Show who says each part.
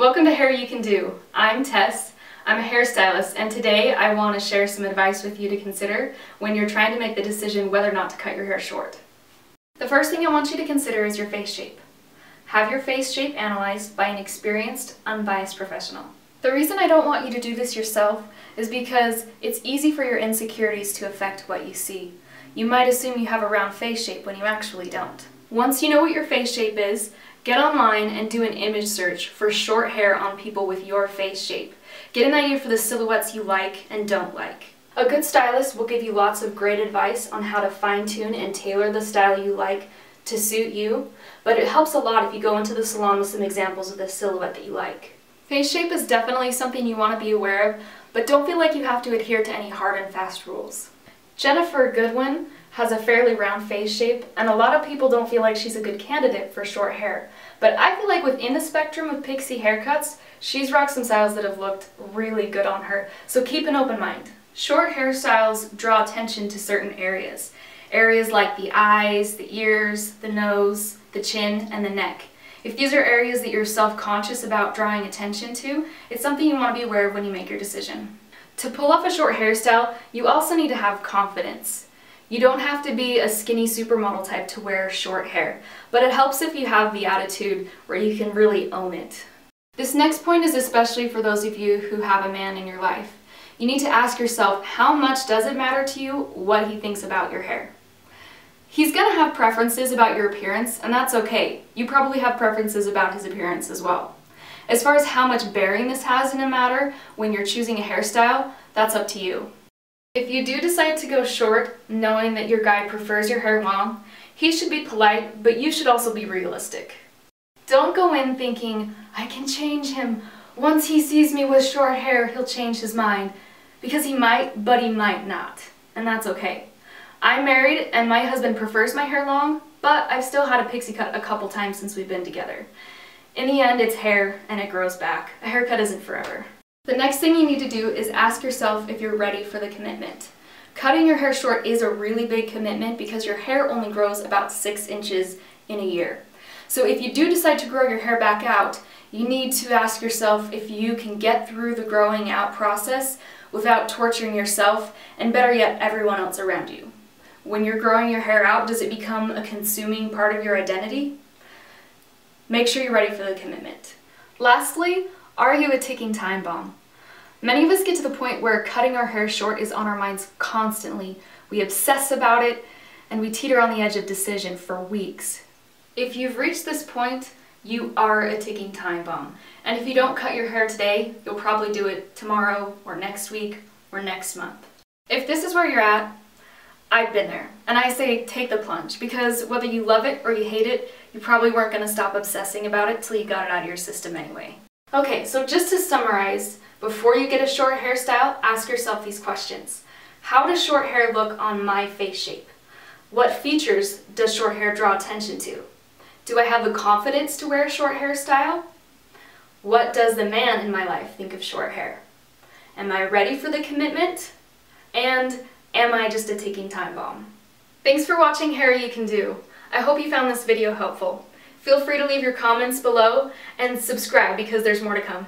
Speaker 1: Welcome to Hair You Can Do. I'm Tess. I'm a hairstylist, and today I want to share some advice with you to consider when you're trying to make the decision whether or not to cut your hair short. The first thing I want you to consider is your face shape. Have your face shape analyzed by an experienced, unbiased professional. The reason I don't want you to do this yourself is because it's easy for your insecurities to affect what you see. You might assume you have a round face shape when you actually don't. Once you know what your face shape is, get online and do an image search for short hair on people with your face shape. Get an idea for the silhouettes you like and don't like. A good stylist will give you lots of great advice on how to fine-tune and tailor the style you like to suit you, but it helps a lot if you go into the salon with some examples of the silhouette that you like. Face shape is definitely something you want to be aware of, but don't feel like you have to adhere to any hard and fast rules. Jennifer Goodwin has a fairly round face shape, and a lot of people don't feel like she's a good candidate for short hair. But I feel like within the spectrum of pixie haircuts, she's rocked some styles that have looked really good on her, so keep an open mind. Short hairstyles draw attention to certain areas. Areas like the eyes, the ears, the nose, the chin, and the neck. If these are areas that you're self-conscious about drawing attention to, it's something you want to be aware of when you make your decision. To pull off a short hairstyle, you also need to have confidence. You don't have to be a skinny supermodel type to wear short hair, but it helps if you have the attitude where you can really own it. This next point is especially for those of you who have a man in your life. You need to ask yourself, how much does it matter to you what he thinks about your hair? He's gonna have preferences about your appearance, and that's okay. You probably have preferences about his appearance as well. As far as how much bearing this has in a matter when you're choosing a hairstyle, that's up to you. If you do decide to go short, knowing that your guy prefers your hair long, he should be polite, but you should also be realistic. Don't go in thinking, I can change him. Once he sees me with short hair, he'll change his mind. Because he might, but he might not. And that's okay. I'm married, and my husband prefers my hair long, but I've still had a pixie cut a couple times since we've been together. In the end, it's hair, and it grows back. A haircut isn't forever. The next thing you need to do is ask yourself if you're ready for the commitment. Cutting your hair short is a really big commitment because your hair only grows about 6 inches in a year. So if you do decide to grow your hair back out, you need to ask yourself if you can get through the growing out process without torturing yourself and, better yet, everyone else around you. When you're growing your hair out, does it become a consuming part of your identity? Make sure you're ready for the commitment. Lastly, are you a ticking time bomb? Many of us get to the point where cutting our hair short is on our minds constantly. We obsess about it, and we teeter on the edge of decision for weeks. If you've reached this point, you are a ticking time bomb. And if you don't cut your hair today, you'll probably do it tomorrow, or next week, or next month. If this is where you're at, I've been there, and I say take the plunge, because whether you love it or you hate it, you probably weren't going to stop obsessing about it till you got it out of your system anyway. Okay, so just to summarize, before you get a short hairstyle, ask yourself these questions. How does short hair look on my face shape? What features does short hair draw attention to? Do I have the confidence to wear a short hairstyle? What does the man in my life think of short hair? Am I ready for the commitment? And am I just a ticking time bomb? Thanks for watching Hair You Can Do. I hope you found this video helpful. Feel free to leave your comments below and subscribe because there's more to come.